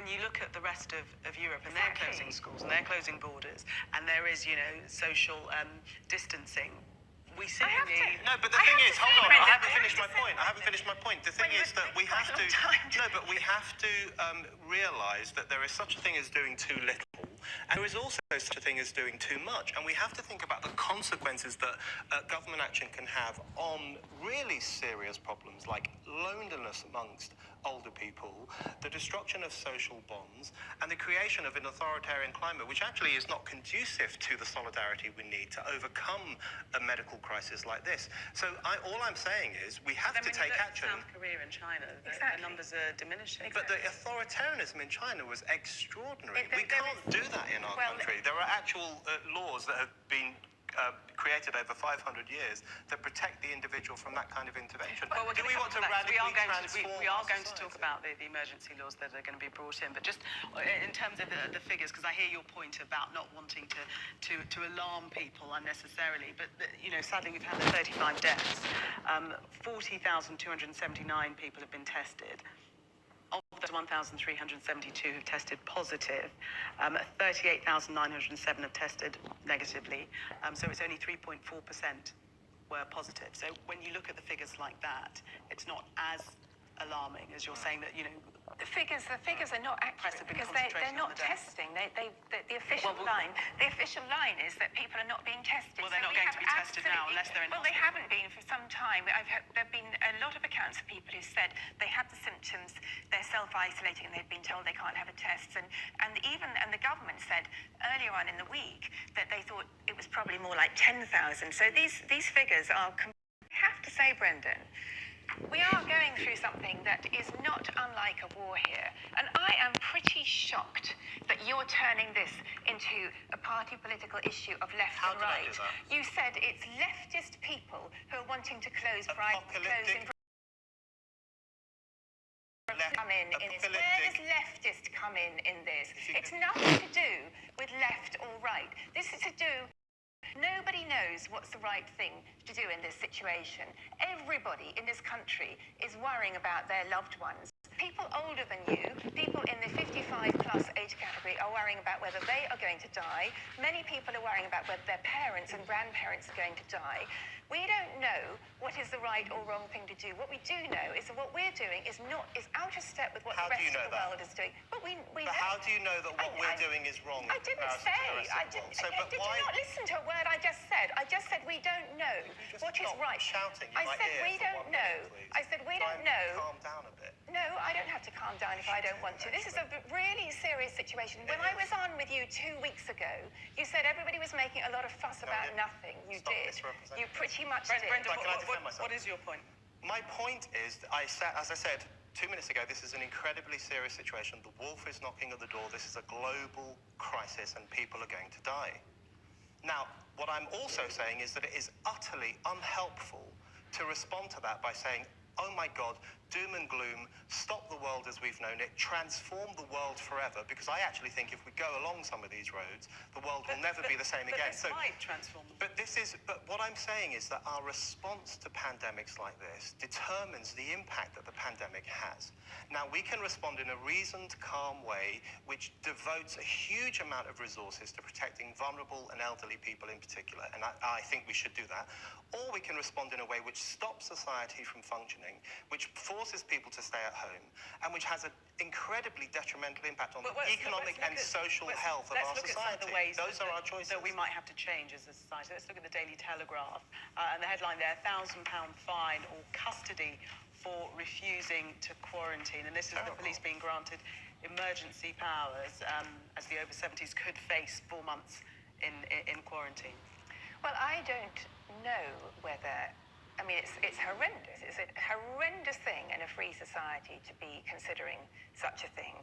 you look at the rest of Europe, and they're closing schools and they're closing borders, and there is, social distancing. No, but the thing is, hold on, I haven't finished my point. The thing is that we have to realise that there is such a thing as doing too little, and there is also such a thing as doing too much. And we have to think about the consequences that government action can have on really serious problems like loneliness amongst older people, the destruction of social bonds, and the creation of an authoritarian climate, which actually is not conducive to the solidarity we need to overcome a medical crisis like this. So all I'm saying is we have to take action. South Korea and China, the numbers are diminishing. But the authoritarianism in China was extraordinary. We can't do that in our country. There are actual laws that have been created over 500 years that protect the individual from that kind of intervention. Well, do we want to radically transform we are going to talk about the emergency laws that are going to be brought in, but just in terms of the figures, because I hear your point about not wanting to alarm people unnecessarily, but sadly we've had the 35 deaths. 40,279 people have been tested. Of those, 1,372 have tested positive. 38,907 have tested negatively. So it's only 3.4% were positive. So when you look at the figures like that, it's not as alarming as you're saying that, The figures are not accurate because they're not testing. The official line is that people are not being tested. Well, they're not going to be tested now unless they're in Well, they haven't been for some time. There've been a lot of accounts of people who said they have the symptoms, they're self-isolating, and they've been told they can't have a test. And the government said earlier on in the week that they thought it was probably more like 10,000. So these figures are. I have to say, Brendan, we are going through something that is not unlike a war here. And I am pretty shocked that you're turning this into a party political issue of left and right. How did I do that? You said it's leftist people who are wanting to close Apocalyptic. Come in this. Where does leftist come in this? It's nothing to do with left or right. This is to do. Nobody knows what's the right thing to do in this situation. Everybody in this country is worrying about their loved ones. People older than you, people in the 55 plus age category are worrying about whether they are going to die. Many people are worrying about whether their parents and grandparents are going to die. We don't know what is the right or wrong thing to do. What we do know is that what we're doing is out of step with what the rest of the world is doing. But how do you know that what we're doing is wrong? I didn't say. Did you not listen to a word I just said? I just said we don't know what is right. Shouting. I said we don't know. I said we don't know. Calm down a bit. No, I don't have to calm down if I don't want to. This is a really serious situation. When I was on with you 2 weeks ago, you said everybody was making a lot of fuss about nothing. You did. You pretty much did. Brendan, what is your point? My point is, as I said 2 minutes ago, this is an incredibly serious situation. The wolf is knocking at the door. This is a global crisis and people are going to die. Now, what I'm also saying is that it is utterly unhelpful to respond to that by saying, oh my God, doom and gloom, stop the world as we've known it, transform the world forever, because I actually think if we go along some of these roads, the world will never be the same again. But this might transform them. But what I'm saying is that our response to pandemics like this determines the impact that the pandemic has. Now, we can respond in a reasoned, calm way, which devotes a huge amount of resources to protecting vulnerable and elderly people in particular, and I think we should do that. Or we can respond in a way which stops society from functioning, which forces people to stay at home, and which has an incredibly detrimental impact on the economic and social health of our society. Those are our choices. That we might have to change as a society. Let's look at the Daily Telegraph, and the headline there, £1,000 fine or custody for refusing to quarantine. And this is the police being granted emergency powers, as the over 70s could face 4 months in quarantine. Well, I don't know whether, I mean, it's horrendous. It's a horrendous thing in a free society to be considering such a thing.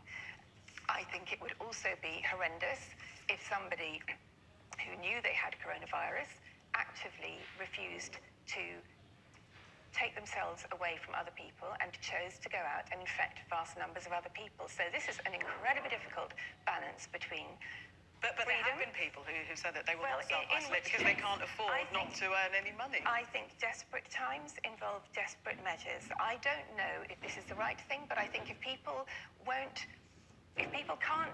I think it would also be horrendous if somebody who knew they had coronavirus actively refused to take themselves away from other people and chose to go out and infect vast numbers of other people. So this is an incredibly difficult balance between But there have been people who said that they will not self-isolate because they can't afford not to earn any money. I think desperate times involve desperate measures. I don't know if this is the right thing, but I think if people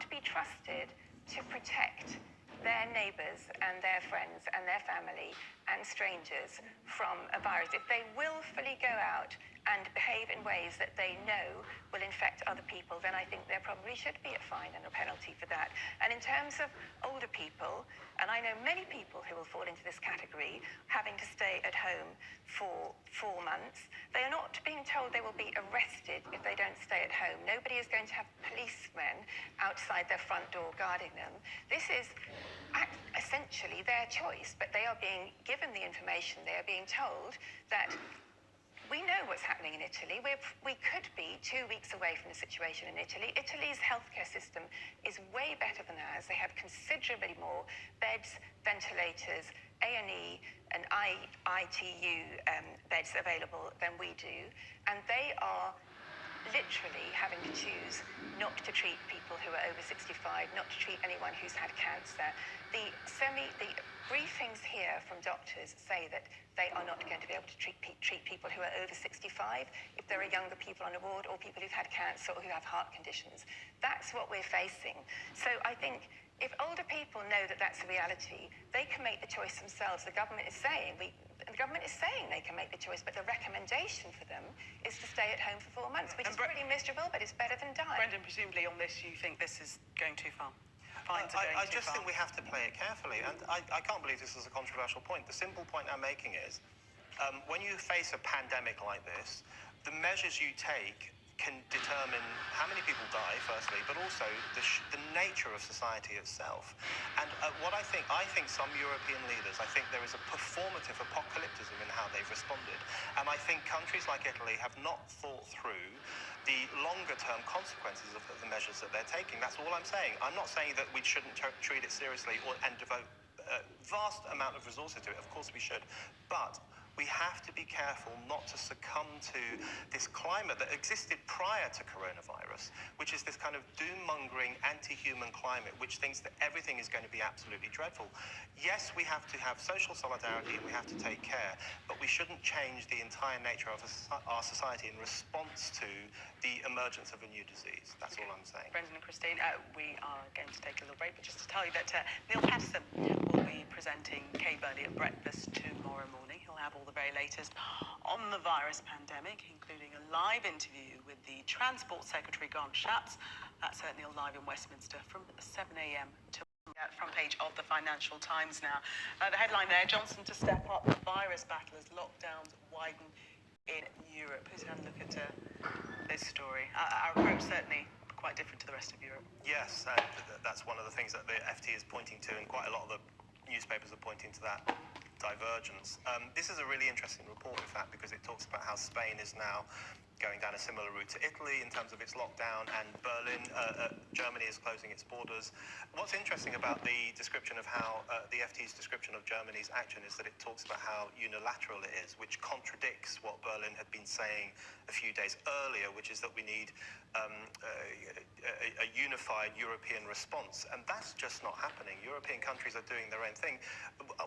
can't be trusted to protect their neighbours and their friends and their family and strangers from a virus. If they willfully go out and behave in ways that they know will infect other people, then I think there probably should be a fine and a penalty for that. And in terms of older people, and I know many people who will fall into this category, having to stay at home for 4 months, they are not being told they will be arrested if they don't stay at home. Nobody is going to have policemen outside their front door guarding them. This is essentially their choice, but they are being given the information. They are being told that we know what's happening in Italy. We could be 2 weeks away from the situation in Italy. Italy's healthcare system is way better than ours. They have considerably more beds, ventilators, A&E and ITU beds available than we do. And they are literally having to choose not to treat people who are over 65, not to treat anyone who's had cancer. The briefings here from doctors say that they are not going to be able to treat people who are over 65 if there are younger people on the ward or people who've had cancer or who have heart conditions. That's what we're facing. So I think if older people know that that's a reality, they can make the choice themselves. The government is saying they can make the choice, but the recommendation for them is to stay at home for 4 months, which is pretty miserable, but it's better than dying. Brendan, presumably on this, you think this is going too far? I just think we have to play it carefully, and I can't believe this is a controversial point. The simple point I'm making is, when you face a pandemic like this, the measures you take can determine how many people die, firstly, but also the nature of society itself. And I think some European leaders, I think there is a performative apocalypticism in how they've responded. And I think countries like Italy have not thought through the longer-term consequences of the measures that they're taking. That's all I'm saying. I'm not saying that we shouldn't treat it seriously and devote a vast amount of resources to it. Of course we should. But we have to be careful not to succumb to this climate that existed prior to coronavirus, which is this kind of doom-mongering, anti-human climate, which thinks that everything is going to be absolutely dreadful. Yes, we have to have social solidarity and we have to take care, but we shouldn't change the entire nature of our society in response to the emergence of a new disease. That's all I'm saying. Brendan and Christine, we are going to take a little break, but just to tell you that Neil Patterson will be presenting Kay Burley at breakfast tomorrow morning. He'll have all the very latest on the virus pandemic, including a live interview with the Transport Secretary, Grant Shapps. That's at Neil live in Westminster from 7 a.m. to front page of the Financial Times now. The headline there, Johnson to step up the virus battle as lockdowns widen in Europe. Who's had a look at this story? Our approach certainly quite different to the rest of Europe. Yes, and that's one of the things that the FT is pointing to, and quite a lot of the newspapers are pointing to that divergence. This is a really interesting report, in fact, because it talks about how Spain is now going down a similar route to Italy in terms of its lockdown, and Germany is closing its borders. What's interesting about the description of how the FT's description of Germany's action is that it talks about how unilateral it is, which contradicts what Berlin had been saying a few days earlier, which is that we need a unified European response, and that's just not happening. European countries are doing their own thing.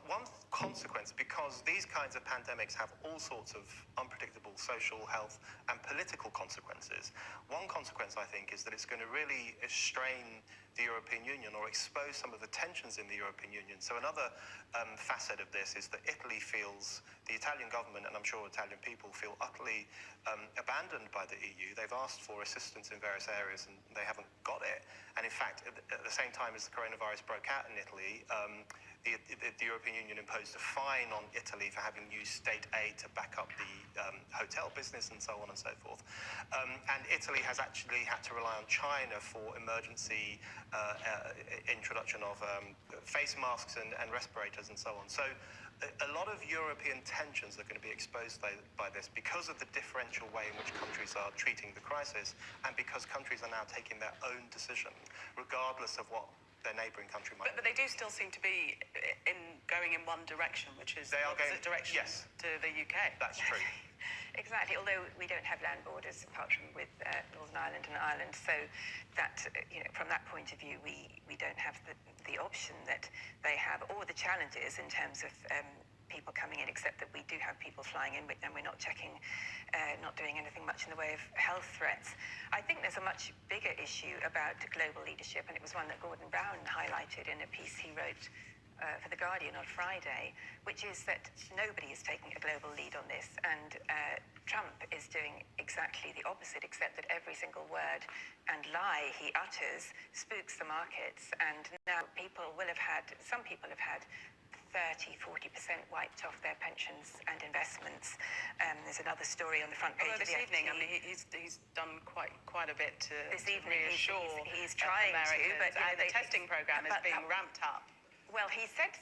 One consequence, because these kinds of pandemics have all sorts of unpredictable social, health, and political consequences. One consequence, I think, is that it's going to really strain the European Union or expose some of the tensions in the European Union. So another facet of this is that Italy feels, the Italian government, and I'm sure Italian people, feel utterly abandoned by the EU. They've asked for assistance in various areas and they haven't got it. And in fact, at the same time as the coronavirus broke out in Italy, the European Union imposed a fine on Italy for having used state aid to back up the hotel business and so on and so forth. And Italy has actually had to rely on China for emergency introduction of face masks and respirators and so on. So a lot of European tensions are going to be exposed by this because of the differential way in which countries are treating the crisis, and because countries are now taking their own decision, regardless of what their neighbouring country might. But they do still seem to be going in one direction, which is the opposite direction to the UK. That's true. Exactly, although we don't have land borders apart from with Northern Ireland and Ireland, so that, from that point of view, we don't have the option that they have, or the challenges in terms of people coming in, except that we do have people flying in, and we're not checking, not doing anything much in the way of health threats. I think there's a much bigger issue about global leadership, and it was one that Gordon Brown highlighted in a piece he wrote for The Guardian on Friday, which is that nobody is taking a global lead on this, and Trump is doing exactly the opposite, except that every single word and lie he utters spooks the markets, and now some people have had 30-40% wiped off their pensions and investments. There's another story on the front page of the this evening, FT. I mean, he's done quite a bit to reassure he's trying Americans, to, but the testing program is being ramped up. Well, he says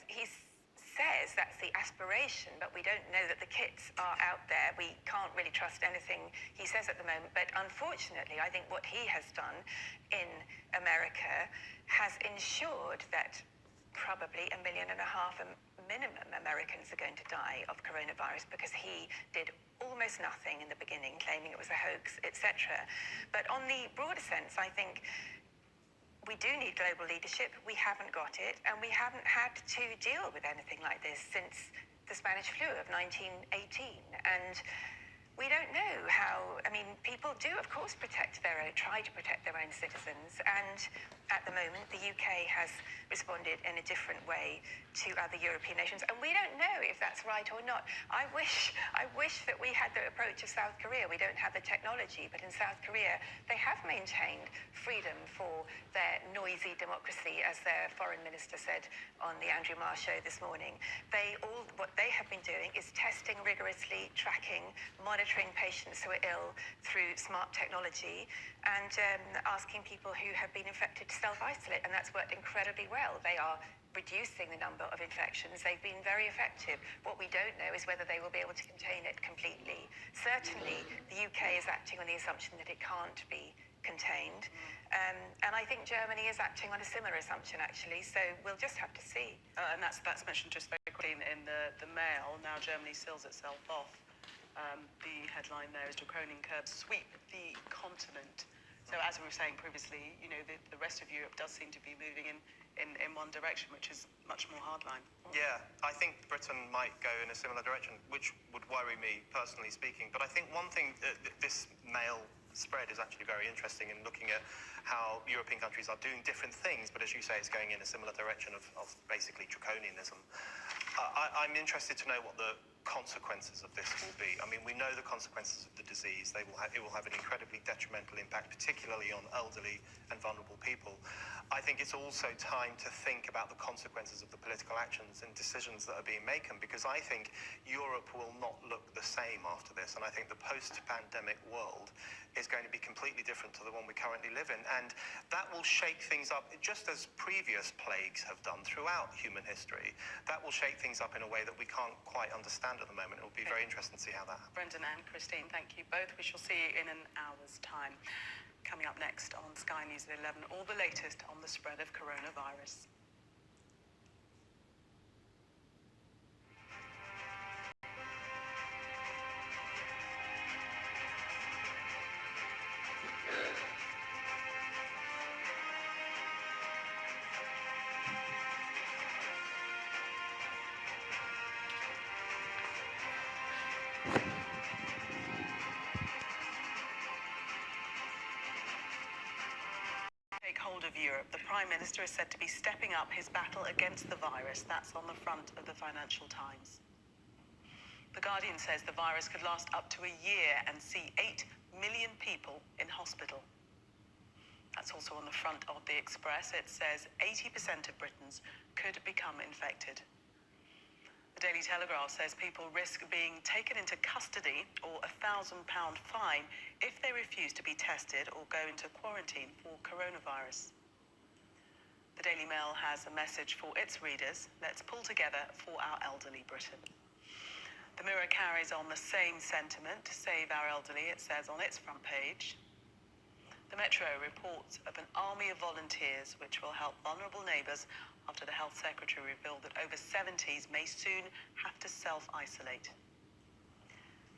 that's the aspiration, but we don't know that the kits are out there. We can't really trust anything he says at the moment. But unfortunately, I think what he has done in America has ensured that probably 1.5 million minimum Americans are going to die of coronavirus, because he did almost nothing in the beginning, claiming it was a hoax, etc. But on the broader sense, I think we do need global leadership. We haven't got it, and we haven't had to deal with anything like this since the Spanish flu of 1918. And we don't know how, I mean, people do, of course, try to protect their own citizens. And at the moment, the UK has responded in a different way to other European nations. And we don't know if that's right or not. I wish that we had the approach of South Korea. We don't have the technology, but in South Korea, they have maintained freedom for their noisy democracy, as their foreign minister said on the Andrew Marr show this morning. What they have been doing is testing rigorously, tracking, monitoring patients who are ill through smart technology, and asking people who have been infected to self-isolate, and that's worked incredibly well. They are reducing the number of infections. They've been very effective. What we don't know is whether they will be able to contain it completely. Certainly, the UK is acting on the assumption that it can't be contained. And I think Germany is acting on a similar assumption, actually, so we'll just have to see. And that's mentioned just very quickly in the Mail. Now Germany seals itself off. The headline there is draconian curbs sweep the continent. So as we were saying previously, you know, the rest of Europe does seem to be moving in one direction, which is much more hardline. Yeah, I think Britain might go in a similar direction, which would worry me, personally speaking. But I think one thing, this Mail spread is actually very interesting in looking at how European countries are doing different things, but as you say, it's going in a similar direction of basically draconianism. I'm interested to know what the consequences of this will be. I mean, we know the consequences of the disease. It will have an incredibly detrimental impact, particularly on elderly and vulnerable people. I think it's also time to think about the consequences of the political actions and decisions that are being made, because I think Europe will not look the same after this, and I think the post-pandemic world is going to be completely different to the one we currently live in, and that will shake things up just as previous plagues have done throughout human history. That will shake things up in a way that we can't quite understand at the moment. It will be very interesting to see how that happens. Brendan and Christine, thank you both. We shall see you in an hour's time. Coming up next on Sky News at 11, all the latest on the spread of coronavirus. Take hold of Europe. The Prime Minister is said to be stepping up his battle against the virus. That's on the front of the Financial Times. The Guardian says the virus could last up to a year and see 8 million people in hospital. That's also on the front of the Express. It says 80% of Britons could become infected. The Daily Telegraph says people risk being taken into custody or a £1,000 fine if they refuse to be tested or go into quarantine for coronavirus. The Daily Mail has a message for its readers. Let's pull together for our elderly Britain. The Mirror carries on the same sentiment. Save our elderly, it says on its front page. The Metro reports of an army of volunteers which will help vulnerable neighbours after the Health Secretary revealed that over 70s may soon have to self-isolate.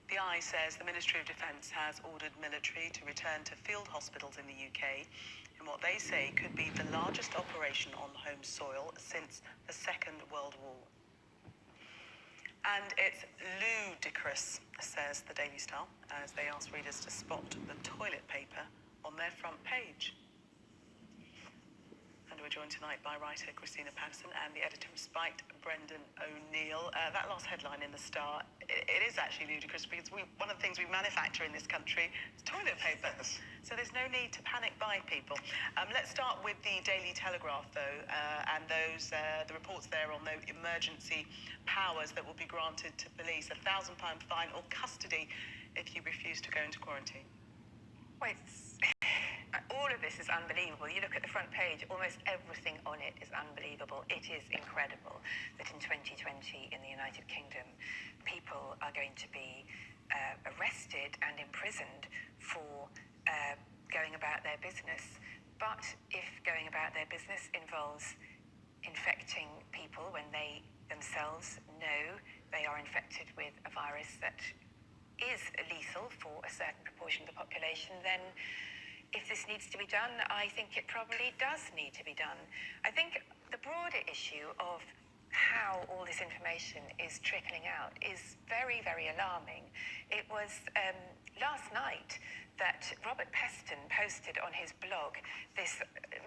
The Eye says the Ministry of Defence has ordered military to return to field hospitals in the UK in what they say could be the largest operation on home soil since the Second World War. And it's ludicrous, says the Daily Star, as they ask readers to spot the toilet paper on their front page. And we're joined tonight by writer Christina Patterson and the editor of Spiked, Brendan O'Neill. That last headline in the Star, it is actually ludicrous because one of the things we manufacture in this country is toilet paper. Yes. So there's no need to panic buy people. Let's start with the Daily Telegraph, though, and the reports there on the emergency powers that will be granted to police, £1,000 fine or custody if you refuse to go into quarantine. Well, all of this is unbelievable. You look at the front page, almost everything on it is unbelievable. It is incredible that in 2020 in the United Kingdom, people are going to be arrested and imprisoned for going about their business. But if going about their business involves infecting people when they themselves know they are infected with a virus that is lethal for a certain proportion of the population, then if this needs to be done, I think it probably does need to be done. I think the broader issue of how all this information is trickling out is very, very alarming. It was last night that Robert Peston posted on his blog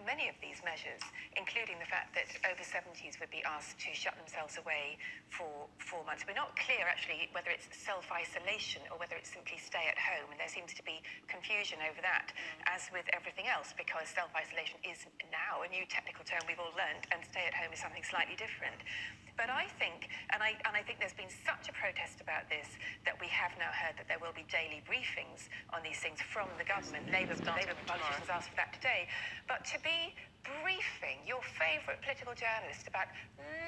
many of these measures, including the fact that over 70s would be asked to shut themselves away for 4 months. We're not clear, actually, whether it's self-isolation or whether it's simply stay at home, and there seems to be confusion over that, as with everything else, because self-isolation is now a new technical term we've all learned, and stay at home is something slightly different. But I think, and I think there's been such a protest about this, that we have now heard that there will be daily briefings on these things from the government. Labour politicians asked for that today. But to be briefing your favourite political journalist about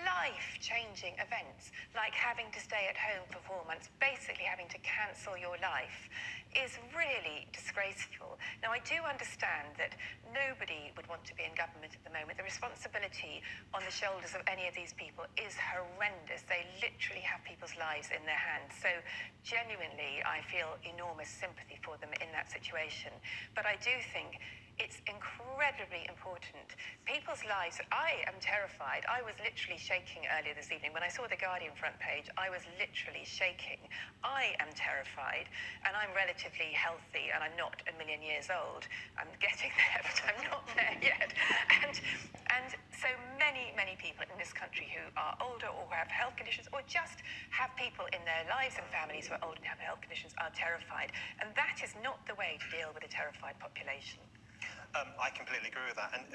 life-changing events, like having to stay at home for 4 months, basically having to cancel your life, is really disgraceful. Now, I do understand that nobody would want to be in government at the moment. The responsibility on the shoulders of any of these people is horrendous. They literally have people's lives in their hands. So, genuinely, I feel enormous sympathy for them in that situation. But I do think it's incredibly important. People's lives, I am terrified. I was literally shaking earlier this evening. When I saw the Guardian front page, I was literally shaking. I am terrified, and I'm relatively healthy, and I'm not a million years old. I'm getting there, but I'm not there yet. And so many, many people in this country who are older or who have health conditions, or just have people in their lives and families who are older and have health conditions, are terrified. And that is not the way to deal with a terrified population. I completely agree with that. And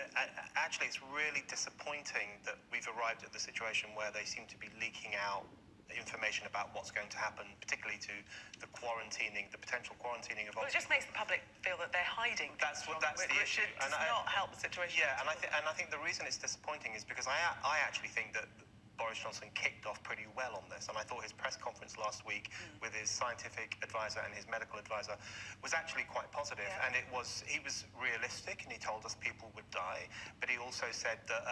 actually, it's really disappointing that we've arrived at the situation where they seem to be leaking out information about what's going to happen, particularly to the quarantining, the potential quarantining of. Well, it just makes the public feel that they're hiding. That's the issue. It does not help the situation. Yeah, and I think the reason it's disappointing is because I actually think that Boris Johnson kicked off pretty well on this, and I thought his press conference last week with his scientific advisor and his medical advisor was actually quite positive. Yeah. And he was realistic, and he told us people would die, but he also said that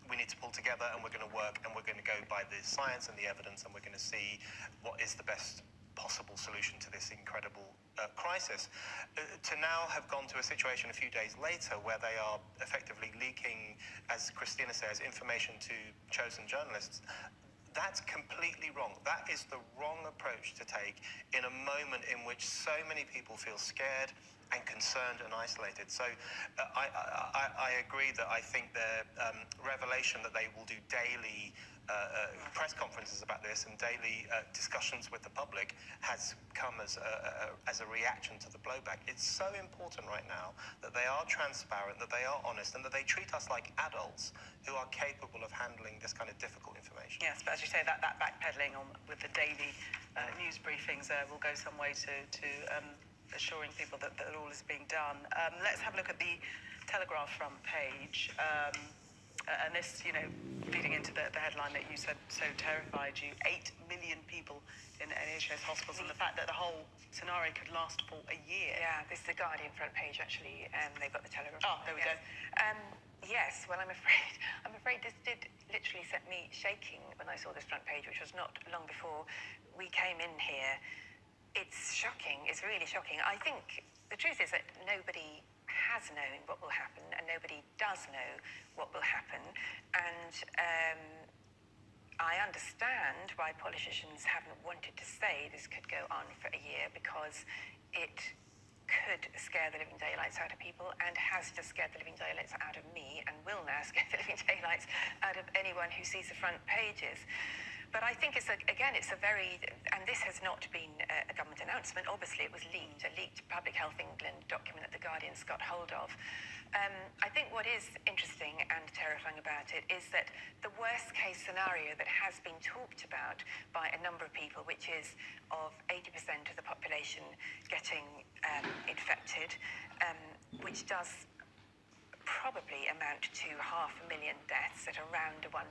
we need to pull together, and we're going to work, and we're going to go by the science and the evidence, and we're going to see what is the best possible solution to this incredible crisis. To now have gone to a situation a few days later where they are effectively leaking, as Christina says, information to chosen journalists, that's completely wrong. That is the wrong approach to take in a moment in which so many people feel scared and concerned and isolated. So I agree that I think the revelation that they will do daily press conferences about this and daily discussions with the public has come as a reaction to the blowback. It's so important right now that they are transparent, that they are honest, and that they treat us like adults who are capable of handling this kind of difficult information. Yes, but as you say, that backpedaling with the daily news briefings will go some way to assuring people that all is being done. Let's have a look at the Telegraph front page. And this, feeding into the headline that you said so terrified you, 8 million people in NHS hospitals, and the fact that the whole scenario could last for a year. Yeah, this is the Guardian front page, actually. They've got the Telegraph. Oh, there we go. Yes, well, I'm afraid this did literally set me shaking when I saw this front page, which was not long before we came in here. It's shocking. It's really shocking. I think the truth is that nobody has known what will happen, and nobody does know what will happen. And I understand why politicians haven't wanted to say this could go on for a year, because it could scare the living daylights out of people, and has just scared the living daylights out of me, and will now scare the living daylights out of anyone who sees the front pages. But I think it's a very, and this has not been a government announcement. Obviously, it was leaked, a leaked Public Health England document that The Guardian's got hold of. I think what is interesting and terrifying about it is that the worst case scenario that has been talked about by a number of people, which is of 80% of the population getting infected, which does probably amount to 500,000 deaths at around a 1%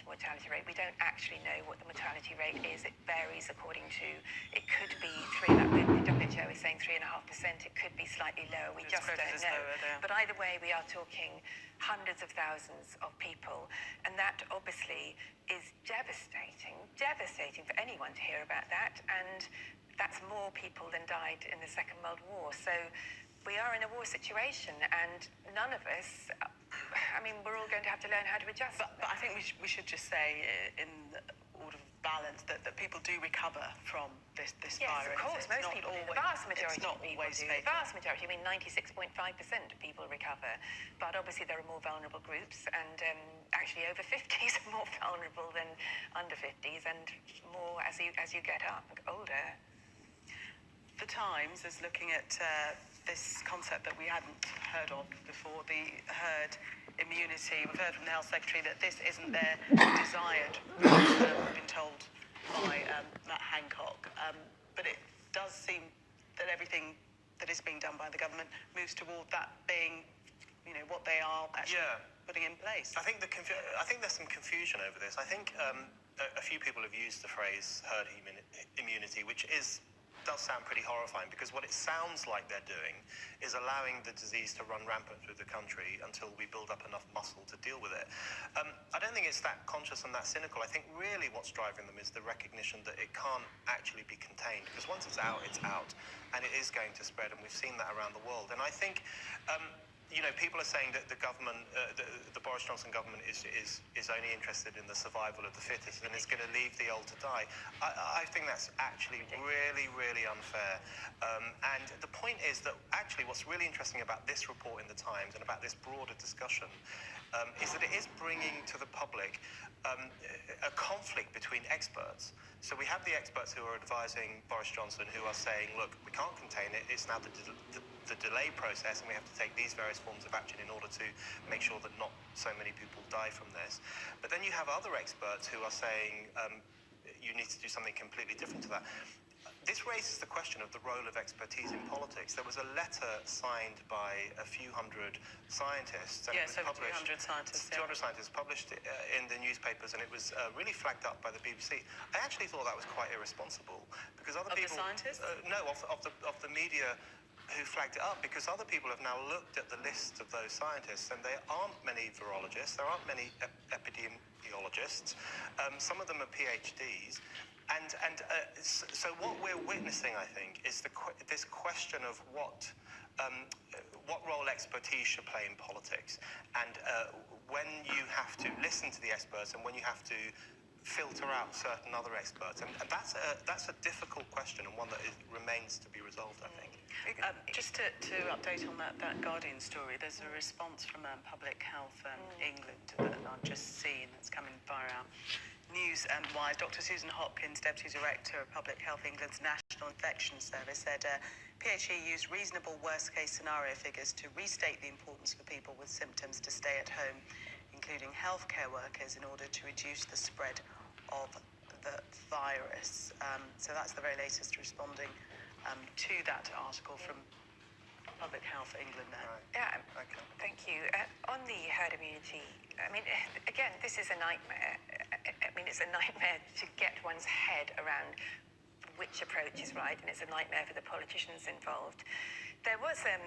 mortality rate. We don't actually know what the mortality rate is. It varies according to, it could be the WHO is saying 3.5%, it could be slightly lower, we just don't know. But either way, we are talking hundreds of thousands of people, and that obviously is devastating for anyone to hear about that, and that's more people than died in the Second World War. So we are in a war situation, and none of us, I mean, we're all going to have to learn how to adjust. But I think we should just say, in order of balance, that people do recover from this virus. Yes, of course, most people do. The vast majority of people do. The vast majority, I mean 96.5% of people recover. But obviously there are more vulnerable groups, and actually over 50s are more vulnerable than under 50s, and more as you get older. The Times is looking at this concept that we hadn't heard of before, the herd immunity. We've heard from the Health Secretary that this isn't their desired route, we've been told by Matt Hancock. But it does seem that everything that is being done by the government moves toward that being, what they are actually putting in place. I think there's some confusion over this. I think a few people have used the phrase herd immunity, which does sound pretty horrifying, because what it sounds like they're doing is allowing the disease to run rampant through the country until we build up enough muscle to deal with it. I don't think it's that conscious and that cynical. I think really what's driving them is the recognition that it can't actually be contained, because once it's out, and it is going to spread, and we've seen that around the world. And I think people are saying that the government, the Boris Johnson government, is only interested in the survival of the fittest and is going to leave the old to die. I think that's actually really, really unfair. And the point is that actually what's really interesting about this report in the Times and about this broader discussion is that it is bringing to the public a conflict between experts. So we have the experts who are advising Boris Johnson, who are saying, look, we can't contain it, it's now the delay process, and we have to take these various forms of action in order to make sure that not so many people die from this. But then you have other experts who are saying you need to do something completely different to that. This raises the question of the role of expertise in politics. There was a letter signed by a few hundred scientists. And yes, over 200 scientists. 200 scientists published in the newspapers, and it was really flagged up by the BBC. I actually thought that was quite irresponsible, because other people... Of the scientists? No, of the media who flagged it up, because other people have now looked at the list of those scientists, and there aren't many virologists, there aren't many epidemiologists. Some of them are PhDs. So what we're witnessing, I think, is this question of what role expertise should play in politics, and when you have to listen to the experts and when you have to filter out certain other experts, and that's a difficult question, and one that remains to be resolved, I think. Just to update on that Guardian story, there's a response from Public Health England that I've just seen that's coming via our news wires. Dr. Susan Hopkins, Deputy Director of Public Health England's National Infection Service, said PHE used reasonable worst-case scenario figures to restate the importance for people with symptoms to stay at home, including healthcare workers, in order to reduce the spread of the virus. So that's the very latest responding to that article from Public Health England there. Yeah, okay. Thank you. On the herd immunity, I mean, again, this is a nightmare. I mean, it's a nightmare to get one's head around which approach is right, and it's a nightmare for the politicians involved. There was an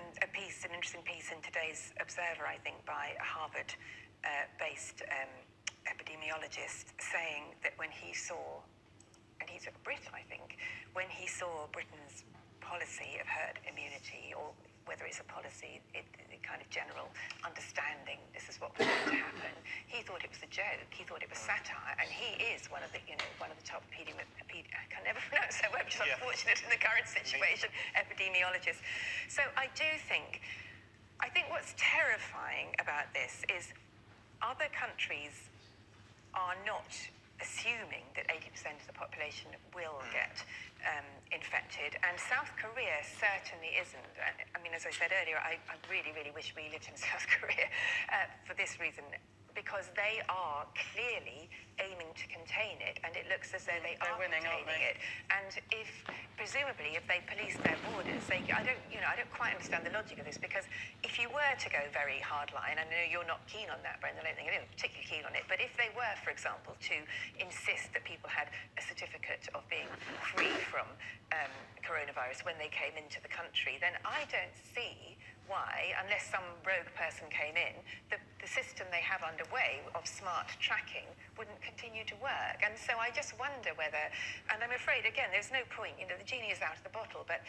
interesting piece in today's Observer, I think, by a Harvard-based epidemiologist, saying that when he saw, and he's a Brit, I think, when he saw Britain's policy of herd immunity, or whether it's a policy, the kind of general understanding, this is what was going to happen, he thought it was a joke, he thought it was satire, and he he is one of the top I can never pronounce that word, which is unfortunate in the current situation, epidemiologists. So I think what's terrifying about this is other countries are not assuming that 80% of the population will get infected, and South Korea certainly isn't. I mean, as I said earlier, I really, really wish we lived in South Korea for this reason, because they are clearly aiming to contain it, and it looks as though they're winning, containing it. And presumably, if they police their borders, I don't quite understand the logic of this, because if you were to go very hardline, I know you're not keen on that, Brendan, I don't think you're particularly keen on it, but if they were, for example, to insist that people had a certificate of being free from coronavirus when they came into the country, then I don't see why, unless some rogue person came in, the system they have underway of smart tracking wouldn't continue to work. And so I just wonder whether, and I'm afraid, again, there's no point, the genie is out of the bottle, but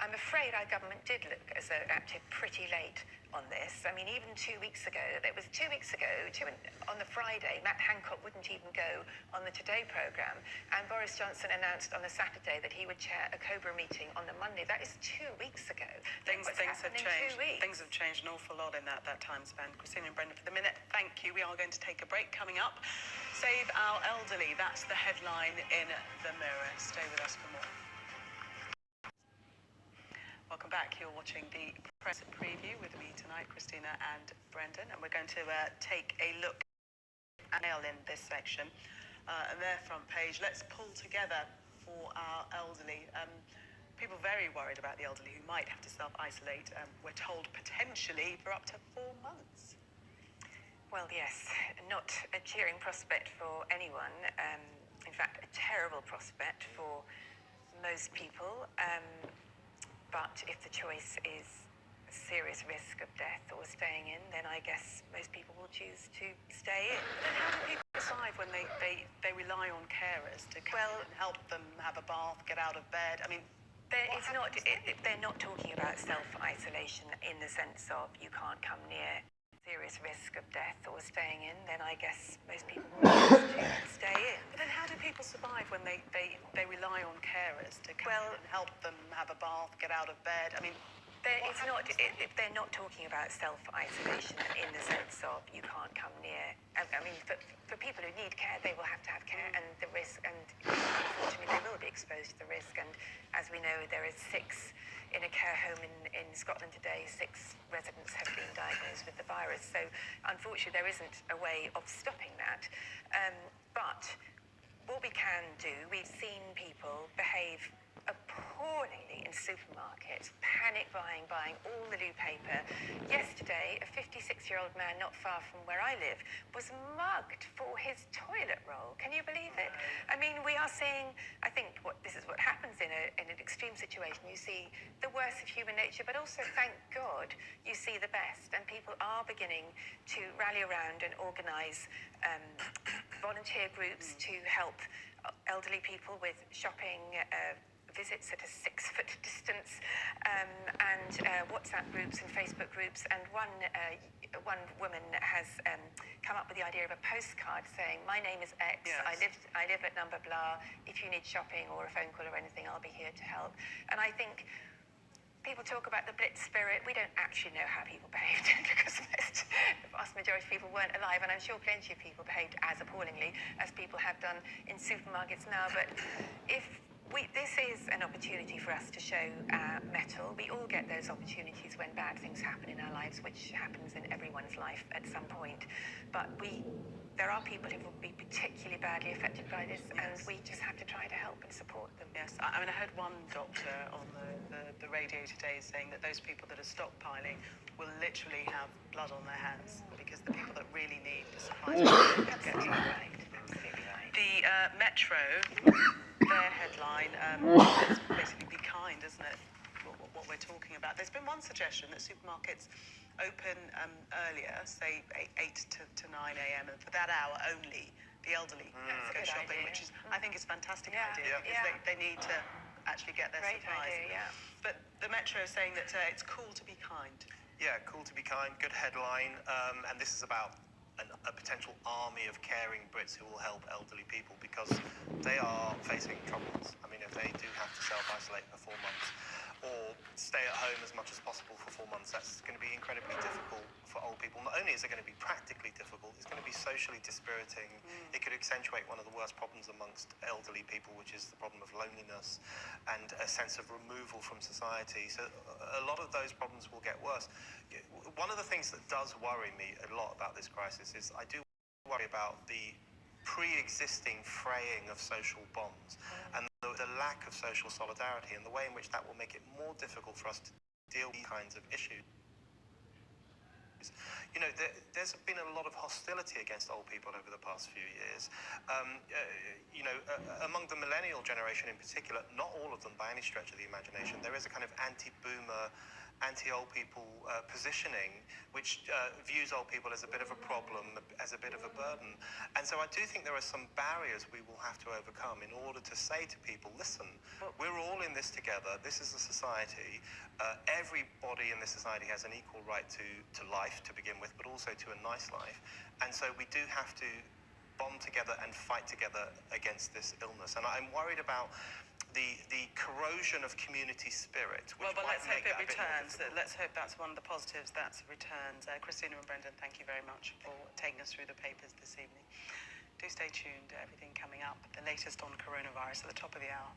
I'm afraid our government did look as though it acted pretty late on this. I mean, even 2 weeks ago, on the Friday, Matt Hancock wouldn't even go on the Today programme, and Boris Johnson announced on the Saturday that he would chair a COBRA meeting on the Monday. That is 2 weeks ago. Things have changed. Things have changed an awful lot in that time span. Christina and Brendan, for the minute, thank you. We are going to take a break. Coming up, Save Our Elderly. That's the headline in the Mirror. Stay with us for more. Welcome back. You're watching the press preview with me tonight, Christina and Brendan, and we're going to take a look at mail in this section and their front page. Let's pull together for our elderly. People very worried about the elderly who might have to self-isolate. We're told potentially for up to 4 months. Well, yes, not a cheering prospect for anyone. In fact, a terrible prospect for most people. But if the choice is a serious risk of death or staying in, then I guess most people will choose to stay in. But then how do people decide when they rely on carers to come and help them have a bath, get out of bed? I mean, they're not talking about self-isolation in the sense of you can't come near serious risk of death or staying in, then I guess most people will choose to stay in. But then how do people survive when they rely on carers to come and help them have a bath, get out of bed? I mean, they're not talking about self-isolation in the sense of you can't come near. I mean, for people who need care, they will have to have care, and the risk, and unfortunately they will be exposed to the risk. And as we know, there is 6 in a care home in Scotland today. 6 residents have been diagnosed with the virus. So unfortunately, there isn't a way of stopping that. But what we can do, we've seen people behave appallingly in supermarkets, panic buying all the loo paper. Yesterday, a 56-year-old man not far from where I live was mugged for his toilet roll. Can you believe it? I mean, we are seeing, I think this is what happens in an extreme situation. You see the worst of human nature, but also, thank God, you see the best. And people are beginning to rally around and organise volunteer groups to help elderly people with shopping, visits at a 6-foot distance, and WhatsApp groups and Facebook groups. And one woman has come up with the idea of a postcard saying, "My name is X. Yes. I live at number blah. If you need shopping or a phone call or anything, I'll be here to help." And I think people talk about the Blitz spirit. We don't actually know how people behaved because the vast majority of people weren't alive, and I'm sure plenty of people behaved as appallingly as people have done in supermarkets now. But this is an opportunity for us to show our mettle. We all get those opportunities when bad things happen in our lives, which happens in everyone's life at some point. But there are people who will be particularly badly affected by this, and we just have to try to help and support them. Yes, I mean, I heard one doctor on the radio today saying that those people that are stockpiling will literally have blood on their hands because the people that really need the supplies will get Absolutely right. Absolutely right. The Metro, their headline is basically "Be kind," isn't it? What we're talking about. There's been one suggestion that supermarkets open earlier, say 8 to 9 a.m. and for that hour only the elderly go shopping, idea. which is I think is a fantastic idea because they need to actually get their Great supplies. idea, yeah. But the Metro is saying that it's cool to be kind. Yeah, cool to be kind. Good headline. And this is about a potential army of caring Brits who will help elderly people, because they are facing troubles. I mean, if they do have to self-isolate for 4 months or stay at home as much as possible for 4 months, that's going to be incredibly difficult for old people. Not only is it going to be practically difficult, it's going to be socially dispiriting. It could accentuate one of the worst problems amongst elderly people, which is the problem of loneliness and a sense of removal from society. So a lot of those problems will get worse. One of the things that does worry me a lot about this crisis is I do worry about the pre-existing fraying of social bonds and the lack of social solidarity, and the way in which that will make it more difficult for us to deal with these kinds of issues. You know, there's been a lot of hostility against old people over the past few years. Among the millennial generation in particular, not all of them by any stretch of the imagination, there is a kind of anti-boomer, anti-old people positioning, which views old people as a bit of a problem, as a bit of a burden. And so I do think there are some barriers we will have to overcome in order to say to people, listen, we're all in this together. This is a society. Everybody in this society has an equal right to life to begin with, but also to a nice life. And so we do have to bond together and fight together against this illness. And I'm worried about the corrosion of community spirit. Well, but let's hope it returns. Let's hope that's one of the positives that returns. Christina and Brendan, thank you very much for taking us through the papers this evening. Do stay tuned to everything coming up, the latest on coronavirus at the top of the hour.